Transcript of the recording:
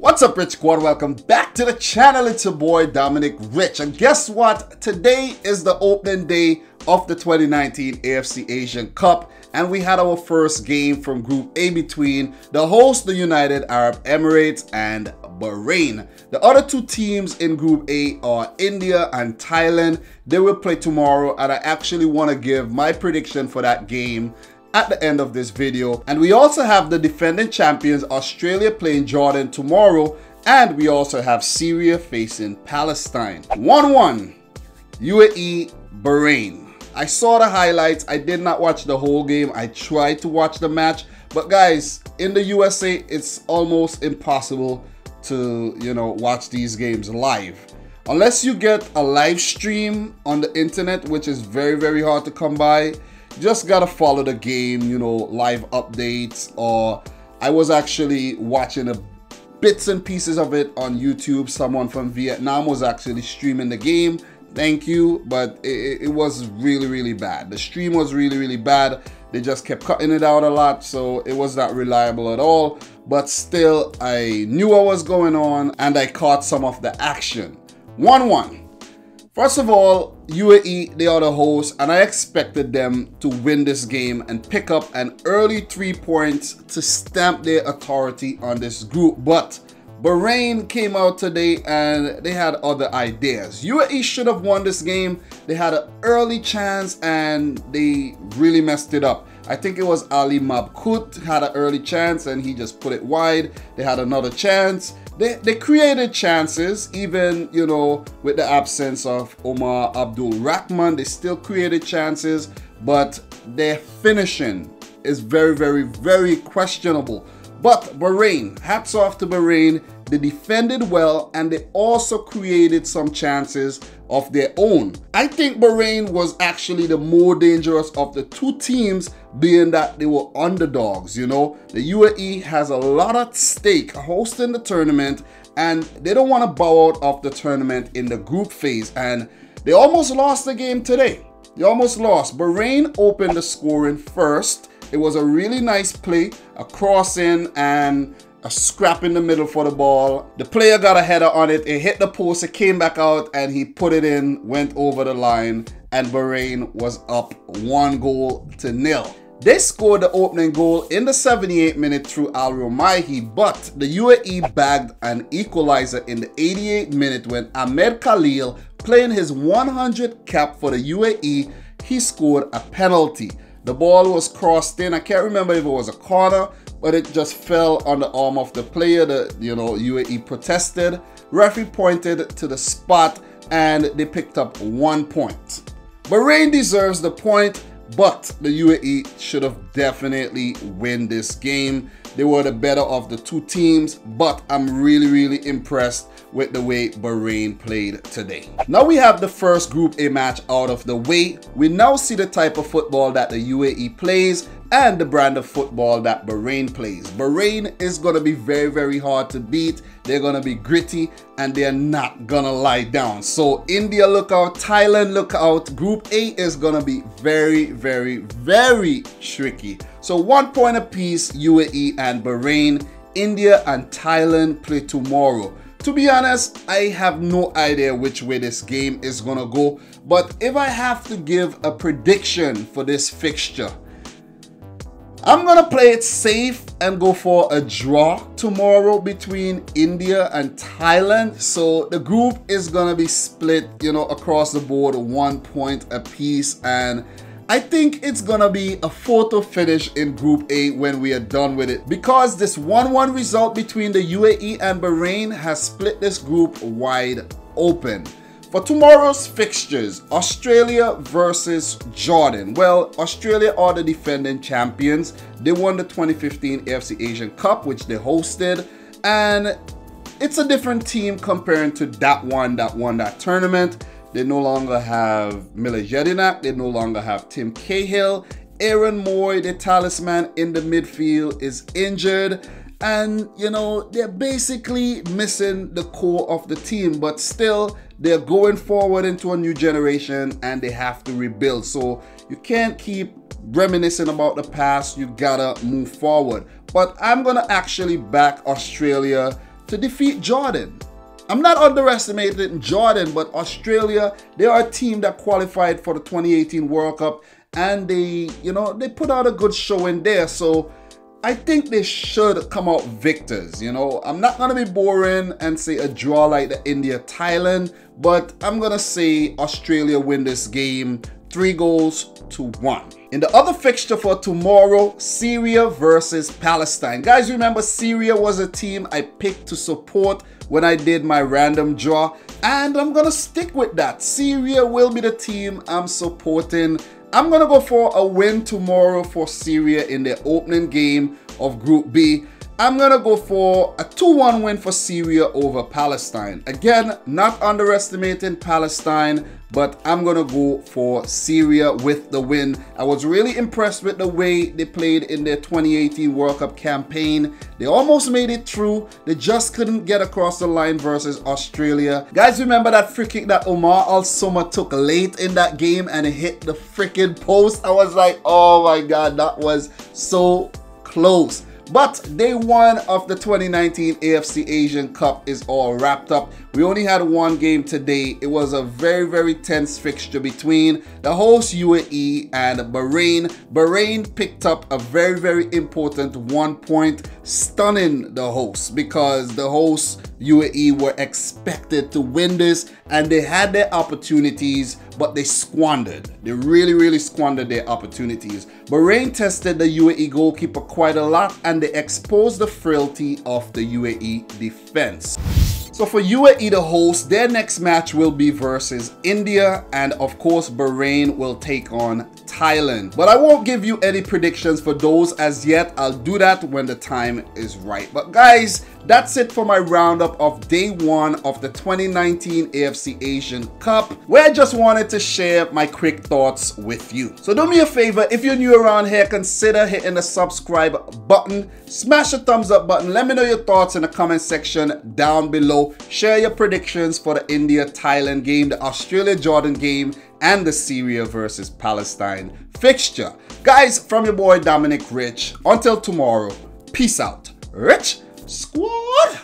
What's up, Rich Squad? Welcome back to the channel. It's your boy Dominic Rich, and guess what? Today is the opening day of the 2019 AFC Asian Cup, and we had our first game from Group A between the host, the United Arab Emirates, and Bahrain. The other two teams in Group A are India and Thailand. They will play tomorrow, and I actually want to give my prediction for that game at the end of this video. And we also have the defending champions Australia playing Jordan tomorrow, and we also have Syria facing Palestine. 1-1 UAE Bahrain. I saw the highlights. I did not watch the whole game. I tried to watch the match, but guys, in the USA it's almost impossible to watch these games live unless you get a live stream on the internet, which is very hard to come by. Just gotta follow the game, live updates. Or I was actually watching bits and pieces of it on YouTube. Someone from Vietnam was actually streaming the game. Thank you, but it was really bad. The stream was really bad. They just kept cutting it out a lot, so it was not reliable at all. But still, I knew what was going on and I caught some of the action. 1-1. First of all, UAE, they are the hosts, and I expected them to win this game and pick up an early 3 points to stamp their authority on this group. But Bahrain came out today and they had other ideas. UAE should have won this game. They had an early chance and they really messed it up. I think it was Ali Mabkut had an early chance and he just put it wide. They had another chance. They created chances, even, with the absence of Omar Abdul Rahman. They still created chances, but their finishing is very questionable. But Bahrain, hats off to Bahrain. They defended well and they also created some chances of their own. I think Bahrain was actually the more dangerous of the two teams, being that they were underdogs. The UAE has a lot at stake hosting the tournament and they don't want to bow out of the tournament in the group phase, and they almost lost the game today. They almost lost. Bahrain opened the scoring first. It was a really nice play, a crossing and a scrap in the middle for the ball. The player got a header on it. It hit the post, it came back out and he put it in, went over the line, and Bahrain was up 1-0. They scored the opening goal in the 78th minute through Al Romaihi, but the UAE bagged an equalizer in the 88th minute when Ahmed Khalil, playing his 100th cap for the UAE, he scored a penalty. The ball was crossed in. I can't remember if it was a corner, but it just fell on the arm of the player. The UAE protested. Referee pointed to the spot and they picked up 1 point. Bahrain deserves the point, but the UAE should have definitely win this game. They were the better of the two teams, but I'm really impressed with the way Bahrain played today. Now we have the first Group A match out of the way. We now see the type of football that the UAE plays and the brand of football that Bahrain plays. Bahrain is going to be very hard to beat. They're going to be gritty and they're not going to lie down. So India, look out. Thailand, look out. Group A is going to be very tricky. So 1 point apiece, UAE and Bahrain. India and Thailand play tomorrow. To be honest, I have no idea which way this game is gonna go, but if I have to give a prediction for this fixture, I'm gonna play it safe and go for a draw tomorrow between India and Thailand. So the group is gonna be split, across the board, 1 point apiece, and I think it's gonna be a photo finish in Group A when we are done with it, because this 1-1 result between the UAE and Bahrain has split this group wide open. For tomorrow's fixtures, Australia versus Jordan. Well, Australia are the defending champions. They won the 2015 AFC Asian Cup, which they hosted, and it's a different team comparing to that one that won that tournament. They no longer have Mila Jedinak. They no longer have Tim Cahill. Aaron Moy, the talisman in the midfield, is injured. And, they're basically missing the core of the team. But still, they're going forward into a new generation and they have to rebuild. So you can't keep reminiscing about the past. You gotta move forward. But I'm gonna actually back Australia to defeat Jordan. I'm not underestimating Jordan, but Australia, they are a team that qualified for the 2018 World Cup, and they put out a good showing there. So I think they should come out victors. I'm not going to be boring and say a draw like the India-Thailand, but I'm going to say Australia win this game 3-1. In the other fixture for tomorrow, Syria versus Palestine. Guys, remember Syria was a team I picked to support when I did my random draw, and I'm going to stick with that. Syria will be the team I'm supporting. I'm going to go for a win tomorrow for Syria in their opening game of Group B. I'm going to go for a 2-1 win for Syria over Palestine. Again, not underestimating Palestine, but I'm going to go for Syria with the win. I was really impressed with the way they played in their 2018 World Cup campaign. They almost made it through. They just couldn't get across the line versus Australia. Guys, remember that free kick that Omar Al-Summa took late in that game and it hit the freaking post? I was like, oh my God, that was so close. But day one of the 2019 AFC Asian Cup is all wrapped up. We only had one game today. It was a very, very tense fixture between the host UAE and Bahrain. Bahrain picked up a very, very important 1 point, stunning the hosts, because the hosts UAE were expected to win this and they had their opportunities, but they squandered. They really, really squandered their opportunities. Bahrain tested the UAE goalkeeper quite a lot and they exposed the frailty of the UAE defense. So for UAE, the host, their next match will be versus India, and of course Bahrain will take on Thailand. But I won't give you any predictions for those as yet. I'll do that when the time is right. But guys, that's it for my roundup of day one of the 2019 AFC Asian Cup, where I just wanted to share my quick thoughts with you. So do me a favor, if you're new around here, consider hitting the subscribe button, smash the thumbs up button, let me know your thoughts in the comment section down below. Share your predictions for the India-Thailand game, the Australia-Jordan game, and the Syria versus Palestine fixture. Guys, from your boy Dominic Rich, until tomorrow, peace out. Rich Squad!